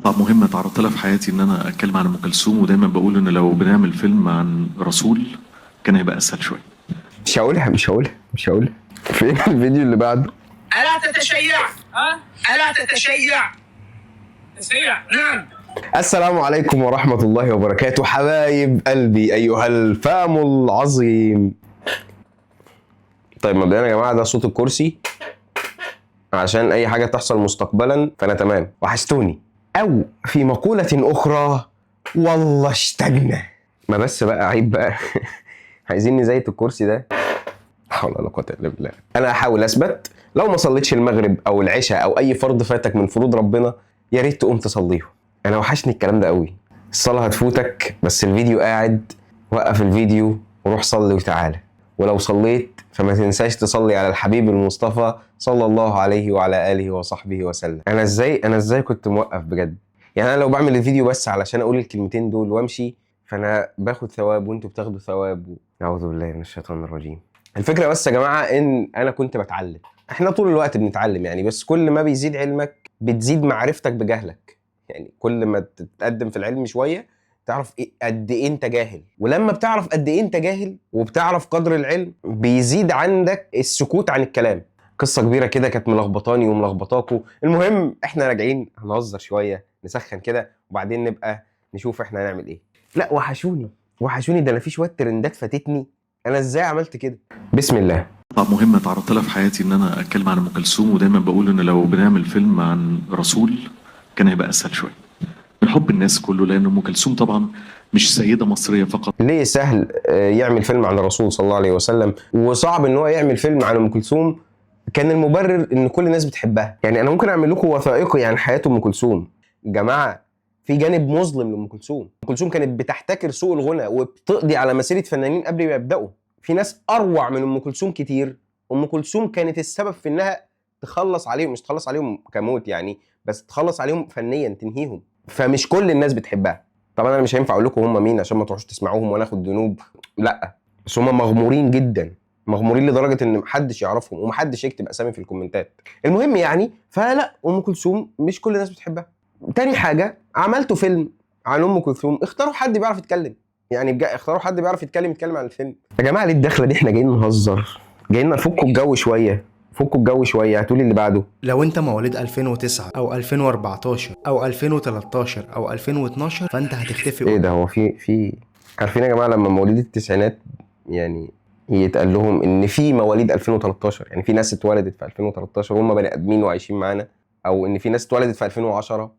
طب مهم اتعرضت لها في حياتي ان انا اتكلم عن ام كلثوم، ودايما بقول ان لو بنعمل فيلم عن رسول كان هيبقى اسهل شويه. مش هقولها فين الفيديو اللي بعده؟ ألا تتشيع؟ ألا تتشيع؟ تشيع، نعم. السلام عليكم ورحمة الله وبركاته حبايب قلبي أيها الفام العظيم. طيب مبدئيا يا جماعة ده صوت الكرسي عشان أي حاجة تحصل مستقبلا فأنا تمام. وحشتوني. أو في مقولة أخرى والله اشتقنا. ما بس بقى عيب بقى عايزين نزيت الكرسي ده. حول ولا قوة إلا بالله. أنا هحاول أثبت لو ما صليتش المغرب أو العشاء أو أي فرض فاتك من فروض ربنا يا ريت تقوم تصليه. أنا وحشني الكلام ده قوي. الصلاة هتفوتك بس الفيديو قاعد. وقف الفيديو وروح صلي وتعالى. ولو صليت فما تنساش تصلي على الحبيب المصطفى صلى الله عليه وعلى آله وصحبه وسلم. أنا إزاي كنت موقف بجد. يعني أنا لو بعمل الفيديو بس علشان أقول الكلمتين دول وأمشي فأنا باخد ثواب وأنتوا بتاخدوا ثواب. أعوذ بالله من الشيطان الرجيم. الفكرة بس يا جماعة إن أنا كنت بتعلم. إحنا طول الوقت بنتعلم يعني، بس كل ما بيزيد علمك بتزيد معرفتك بجهلك. يعني كل ما تتقدم في العلم شوية تعرف قد إيه أنت جاهل، ولما بتعرف قد إيه أنت جاهل وبتعرف قدر العلم بيزيد عندك السكوت عن الكلام. قصة كبيرة كده كانت ملخبطاني وملخبطاكوا. المهم إحنا راجعين هنهزر شوية نسخن كده وبعدين نبقى نشوف إحنا هنعمل إيه. لا وحشوني ده أنا في شوية ترندات فاتتني. أنا إزاي عملت كده؟ بسم الله. طب مهم اتعرضت لها في حياتي ان انا اتكلم عن ام كلثوم، ودايما بقول ان لو بنعمل فيلم عن رسول كان هيبقى اسهل شويه من حب الناس كله، لان ام كلثوم طبعا مش سيده مصريه فقط. ليه سهل يعمل فيلم عن الرسول صلى الله عليه وسلم وصعب ان هو يعمل فيلم عن ام كلثوم؟ كان المبرر ان كل الناس بتحبها. يعني انا ممكن اعمل لكم وثائقي عن حياه ام كلثوم. جماعه في جانب مظلم لام كلثوم. ام كلثوم كانت بتحتكر سوق الغنى وبتقضي على مسيره فنانين قبل ما يبداوا. في ناس اروع من ام كلثوم كتير. ام كلثوم كانت السبب في انها تخلص عليهم، مش تخلص عليهم كموت يعني، بس تخلص عليهم فنيا تنهيهم. فمش كل الناس بتحبها. طبعا انا مش هينفع اقول لكم هم مين عشان ما تروحوش تسمعوهم وانا اخد ذنوب، لا، بس هم مغمورين جدا، مغمورين لدرجه ان محدش يعرفهم ومحدش يكتب اسامي في الكومنتات. المهم يعني فلا، ام كلثوم مش كل الناس بتحبها. تاني حاجه عملتوا فيلم عن ام كلثوم، اختاروا حد بيعرف يتكلم. يعني اختاروا حد بيعرف يتكلم عن الفيلم. يا جماعه ليه الدخله دي؟ احنا جايين نهزر، جايين نفكوا الجو شويه. هاتولي اللي بعده. لو انت مواليد 2009 او 2014 او 2013 او 2012 فانت هتختفي. ايه ده؟ هو في عارفين يا جماعه لما مواليد التسعينات يعني يتقال لهم ان في مواليد 2013، يعني في ناس اتولدت في 2013 وهم بني ادمين وعايشين معانا، او ان في ناس اتولدت في 2010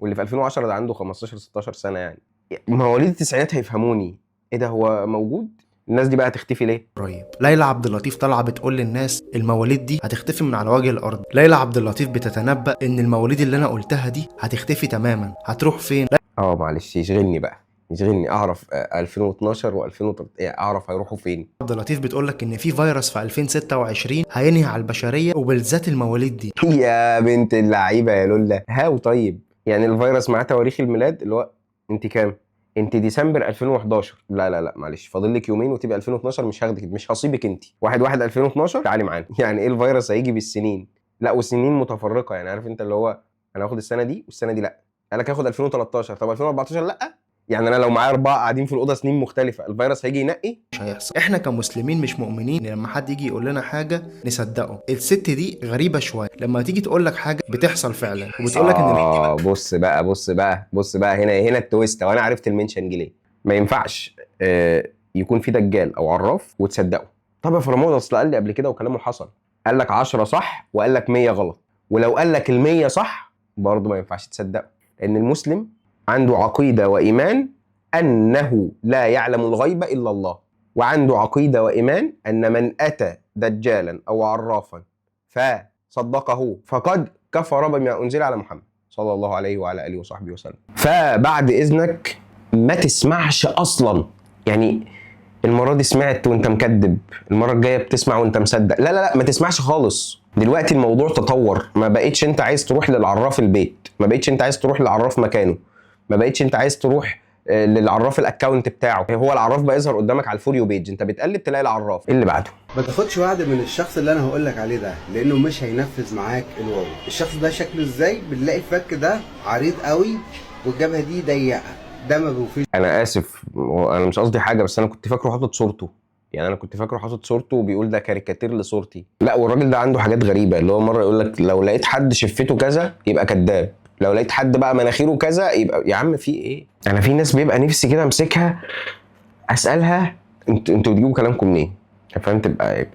واللي في 2010 ده عنده 15 16 سنه. يعني مواليد التسعينات هيفهموني. ايه ده؟ هو موجود؟ الناس دي بقى تختفي ليه؟ قريب ليلى عبد اللطيف طالعه بتقول للناس المواليد دي هتختفي من على وجه الارض. ليلى عبد اللطيف بتتنبأ ان المواليد اللي انا قلتها دي هتختفي تماما. هتروح فين؟ معلش يشغلني اعرف 2012 و2013 اعرف هيروحوا فين. عبد اللطيف بتقول لك ان في فيروس في 2026 هينهي على البشريه وبالذات المواليد دي. يا بنت اللعيبه يا لولا. هاو طيب يعني الفيروس معاه تواريخ الميلاد اللي هو انت كام؟ انت ديسمبر 2011. لا معلش فاضل لك يومين وتبقى 2012. مش هاخدك، مش هصيبك انت 1/1/2012 تعالي معانا. يعني ايه الفيروس هيجي بالسنين؟ لا وسنين متفرقه. يعني عارف انت اللي هو انا هاخد السنه دي والسنه دي لا، قال لك هاخد 2013 طب 2014 لا. يعني انا لو معايا 4 قاعدين في الاوضه سنين مختلفه الفيروس هيجي ينقي؟ مش هيحصل. احنا كمسلمين مش مؤمنين ان لما حد يجي يقول لنا حاجه نصدقه. الست دي غريبه شويه، لما تيجي تقول لك حاجه بتحصل فعلا وبتقول لك ان بص بقى هنا التويست. وانا عرفت المنشن ليه. ما ينفعش يكون في دجال او عراف وتصدقه. طب يا فرموز اصل قال لي قبل كده وكلامه حصل، قال لك 10 صح وقال لك 100 غلط. ولو قال لك ال100 صح برضه ما ينفعش تصدقه، لان المسلم عنده عقيده وايمان انه لا يعلم الغيب الا الله، وعنده عقيده وايمان ان من اتى دجالا او عرافا فصدقه فقد كفر بما انزل على محمد صلى الله عليه وعلى اله وصحبه وسلم. فبعد اذنك ما تسمعش اصلا. يعني المره دي سمعت وانت مكذب، المره الجايه بتسمع وانت مصدق. لا ما تسمعش خالص. دلوقتي الموضوع تطور. ما بقيتش انت عايز تروح للعراف البيت، ما بقيتش انت عايز تروح للعراف مكانه، ما بقيتش انت عايز تروح للعراف الاكونت بتاعه، هو العراف بقى يظهر قدامك على الفور يو بيج، انت بتقلب تلاقي العراف. اللي بعده ما تاخدش وعد من الشخص اللي انا هقول لك عليه ده، لانه مش هينفذ معاك الوعد. الشخص ده شكله ازاي؟ بنلاقي الفك ده عريض قوي والجبهه دي ضيقه، ده ما بيوفيش. انا اسف، انا مش قصدي حاجه، بس انا كنت فاكره حاطط صورته، يعني انا كنت فاكره حاطط صورته وبيقول ده كاريكاتير لصورتي. لا، والراجل ده عنده حاجات غريبه، اللي هو مره يقول لك لو لقيت حد شفته كذا يبقى كذاب، لو لقيت حد بقى مناخيره كذا يبقى يا عم في ايه. انا في ناس بيبقى نفسي كده امسكها اسالها انتوا بتجيبوا كلامكم منين؟ فاهم؟ تبقى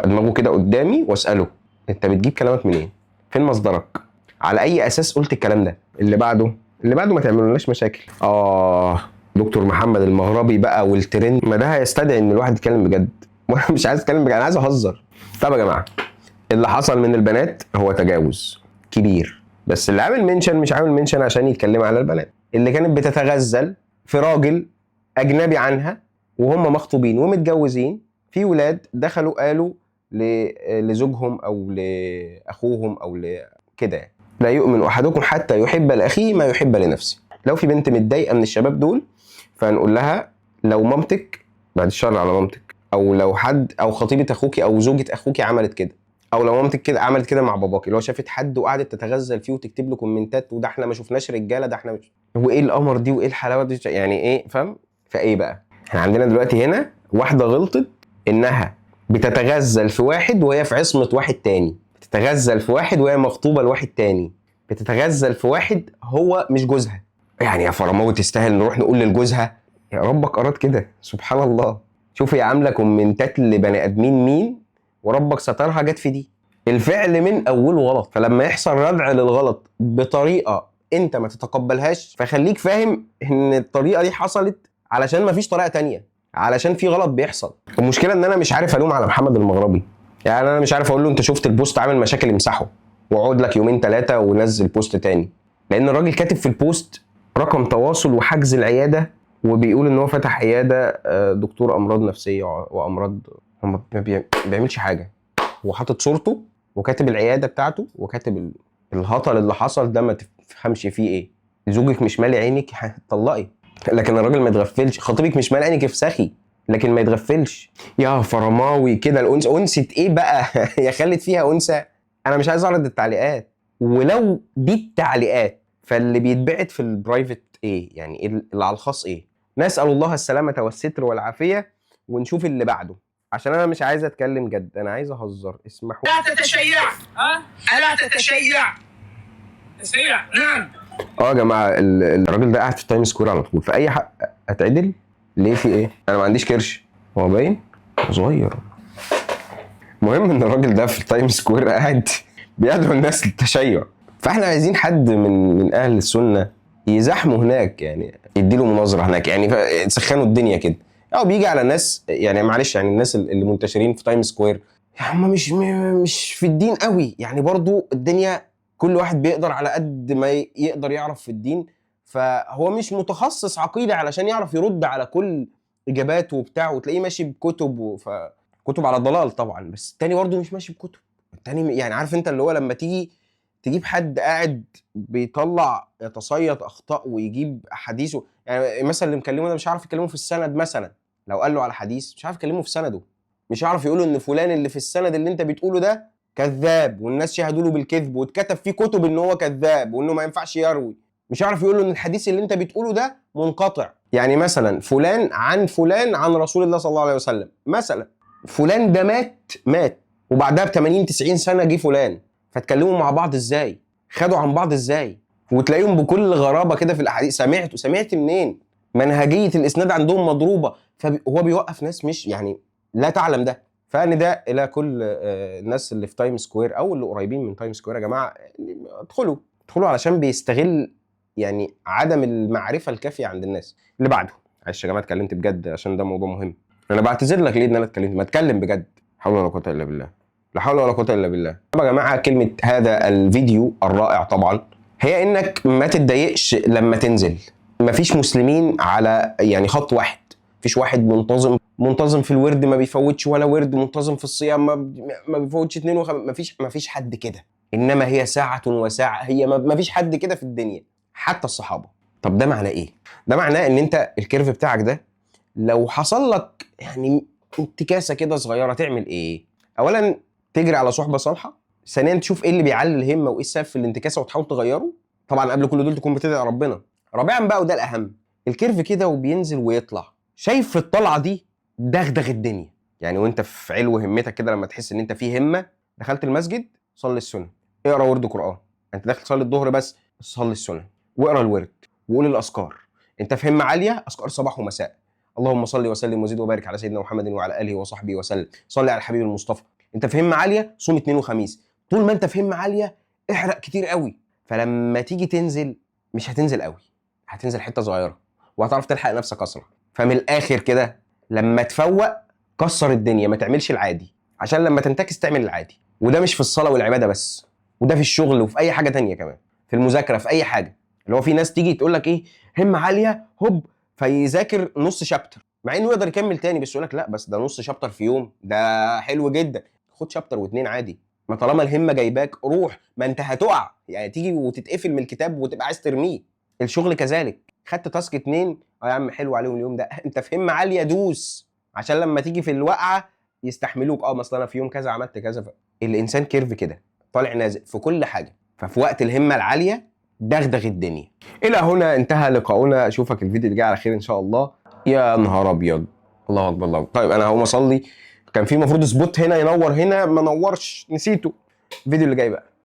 دماغه كده قدامي واساله انت بتجيب كلامك منين؟ فين مصدرك؟ على اي اساس قلت الكلام ده؟ اللي بعده ما تعملولناش مشاكل. دكتور محمد المغربي بقى والترند، ما ده هيستدعي ان الواحد يتكلم بجد وانا مش عايز اتكلم بجد، انا عايز اهزر. طب يا جماعه، اللي حصل من البنات هو تجاوز كبير، بس اللي عامل منشن مش عامل منشن عشان يتكلم على البنات اللي كانت بتتغزل في راجل اجنبي عنها وهم مخطوبين ومتجوزين، في ولاد دخلوا قالوا لزوجهم او لاخوهم او كده، لا يؤمن احدكم حتى يحب لاخيه ما يحب لنفسه. لو في بنت متضايقه من الشباب دول فهنقول لها لو مامتك، بعد الشر على مامتك، او لو حد او خطيبه اخوكي او زوجة اخوكي عملت كده، او لو مامتك كده عملت كده مع باباكي، اللي هو شافت حد وقعدت تتغزل فيه وتكتب له كومنتات وده احنا ما شفناش رجاله، ده احنا مش، وايه القمر دي وايه الحلاوه دي، يعني ايه؟ فاهم؟ فايه بقى؟ احنا عندنا دلوقتي هنا واحده غلطت انها بتتغزل في واحد وهي في عصمه واحد تاني، بتتغزل في واحد وهي مخطوبه لواحد تاني، بتتغزل في واحد هو مش جوزها. يعني يا فرماوي تستاهل نروح نقول لجوزها يا ربك اراد كده؟ سبحان الله. شوفي عامله كومنتات لبني ادمين مين وربك سترها جت في دي. الفعل من اوله غلط، فلما يحصل ردع للغلط بطريقه انت ما تتقبلهاش فخليك فاهم ان الطريقه دي حصلت علشان ما فيش طريقه تانية، علشان في غلط بيحصل. المشكله ان انا مش عارف الوم على محمد المغربي، يعني انا مش عارف اقول له انت شفت البوست عامل مشاكل امسحه واقعد لك يومين ثلاثه ونزل بوست تاني، لان الراجل كاتب في البوست رقم تواصل وحجز العياده وبيقول ان هو فتح عياده دكتور امراض نفسيه وامراض، هو ما بيعملش حاجه، هو حاطط صورته وكاتب العياده بتاعته وكاتب الهطل اللي حصل ده ما تفهمش فيه ايه. زوجك مش مالي عينك طلقي، لكن الراجل ما يتغفلش. خطيبك مش مالي عينك افسخي، لكن ما يتغفلش. يا فرماوي كده الانثى انثى ايه بقى؟ يا خلت فيها انثى. انا مش عايز اعرض التعليقات، ولو دي التعليقات فاللي بيتبعت في البرايفت ايه؟ يعني اللي على الخاص ايه؟ نسال الله السلامه والستر والعافيه ونشوف اللي بعده، عشان انا مش عايز اتكلم جد، انا عايز اهزر. اسمحوا. لا تتشيع. ألا تتشيع؟ تشيع. نعم. يا جماعه الراجل ده قاعد في التايم سكوير على طول، في اي حق اتعدل ليه؟ في ايه؟ انا ما عنديش كرش، هو باين صغير. المهم ان الراجل ده في التايم سكوير قاعد بيدعو الناس للتشيع، فاحنا عايزين حد من اهل السنه يزحموا هناك، يعني يديله مناظره هناك، يعني يسخنوا الدنيا كده. او بيجي على الناس، يعني معلش، يعني الناس اللي منتشرين في تايم سكوير هم مش في الدين قوي، يعني برضو الدنيا كل واحد بيقدر على قد ما يقدر يعرف في الدين، فهو مش متخصص عقيده علشان يعرف يرد على كل اجابات وبتاع، وتلاقيه ماشي بكتب كتب على ضلال طبعا، بس التاني برضو مش ماشي بكتب. التاني يعني عارف انت اللي هو لما تجيب حد قاعد بيطلع يتصيد اخطاء ويجيب احاديثه، يعني مثلا اللي مكلمه ده مش عارف يكلمه في السند، مثلا لو قال له على حديث مش عارف يكلمه في سنده، مش عارف يقول له ان فلان اللي في السند اللي انت بتقوله ده كذاب والناس شهدوا له بالكذب واتكتب فيه كتب ان هو كذاب وانه ما ينفعش يروي، مش عارف يقول له ان الحديث اللي انت بتقوله ده منقطع. يعني مثلا فلان عن رسول الله صلى الله عليه وسلم، مثلا فلان ده مات وبعدها ب 80 90 سنه جه فلان، فتكلموا مع بعض ازاي؟ خدوا عن بعض ازاي؟ وتلاقيهم بكل غرابه كده في الاحاديث. سمعت منين؟ منهجيه الاسناد عندهم مضروبه، فهو بيوقف ناس مش يعني لا تعلم ده. فنداء الى كل الناس اللي في تايم سكوير او اللي قريبين من تايم سكوير، يا جماعه ادخلوا علشان بيستغل يعني عدم المعرفه الكافيه عند الناس. اللي بعده، معلش يا جماعه اتكلمت بجد عشان ده موضوع مهم، انا بعتذر لك ليه ان انا اتكلمت، ما اتكلم بجد. حول ولا قوه الا بالله، لا حول ولا قوه الا بالله. طب يا جماعه كلمه هذا الفيديو الرائع طبعا هي انك ما تتضايقش لما تنزل. مفيش مسلمين على يعني خط واحد، مفيش واحد منتظم في الورد ما بيفوتش ولا ورد، منتظم في الصيام ما بيفوتش 2 مفيش حد كده، انما هي ساعه وساعه، هي مفيش حد كده في الدنيا، حتى الصحابه طب ده معناه ايه؟ ده معناه ان انت الكيرف بتاعك ده لو حصل لك يعني انتكاسه كده صغيره تعمل ايه؟ اولا تجري على صحبه صالحه، ثانيا تشوف ايه اللي بيعلي الهمه وايه السبب في الانتكاسه وتحاول تغيره، طبعا قبل كل دول تكون بتدعي ربنا. رابعا بقى وده الاهم، الكيرف كده وبينزل ويطلع، شايف في الطلعه دي دغدغ الدنيا. يعني وانت في علو همتك كده لما تحس ان انت في همه، دخلت المسجد صلي السنه، اقرا ورد قران. انت داخل تصلي الظهر بس صلي السنه واقرا الورد وقول الاذكار. انت في همه عاليه، اذكار صباح ومساء، اللهم صل وسلم وزد وبارك على سيدنا محمد وعلى اله وصحبه وسلم، صلي على الحبيب المصطفى. انت في همه عاليه، صوم اثنين وخميس. طول ما انت في همه عاليه احرق كتير قوي، فلما تيجي تنزل مش هتنزل قوي، هتنزل حته صغيره وهتعرف تلحق نفسك اسرع. فمن الاخر كده لما تفوق كسر الدنيا، ما تعملش العادي عشان لما تنتكس تعمل العادي. وده مش في الصلاه والعباده بس، وده في الشغل وفي اي حاجه تانية كمان، في المذاكره في اي حاجه. اللي هو في ناس تيجي تقول لك ايه، همه عاليه هوب فيذاكر نص شابتر، مع انه يقدر يكمل تاني، بس يقول لك لا بس ده نص شابتر في يوم ده حلو جدا، خد شابتر واتنين عادي. ما طالما الهمه جايباك روح، ما انت هتقع يعني، تيجي وتتقفل من الكتاب وتبقى عايز ترميه. الشغل كذلك، خدت تاسك 2 يا عم حلو عليهم اليوم ده، انت في همه عاليه دوس عشان لما تيجي في الوقعه يستحملوك. مثلا انا في يوم كذا عملت كذا. الانسان كيرف كده طالع نازل في كل حاجه، ففي وقت الهمه العاليه دغدغ الدنيا. الى هنا انتهى لقاؤنا، اشوفك الفيديو اللي جاي على خير ان شاء الله. يا نهار ابيض، الله اكبر الله. طيب انا هقوم اصلي، كان في المفروض سبوت هنا ينور هنا ما نورش، نسيته. الفيديو اللي جاي بقى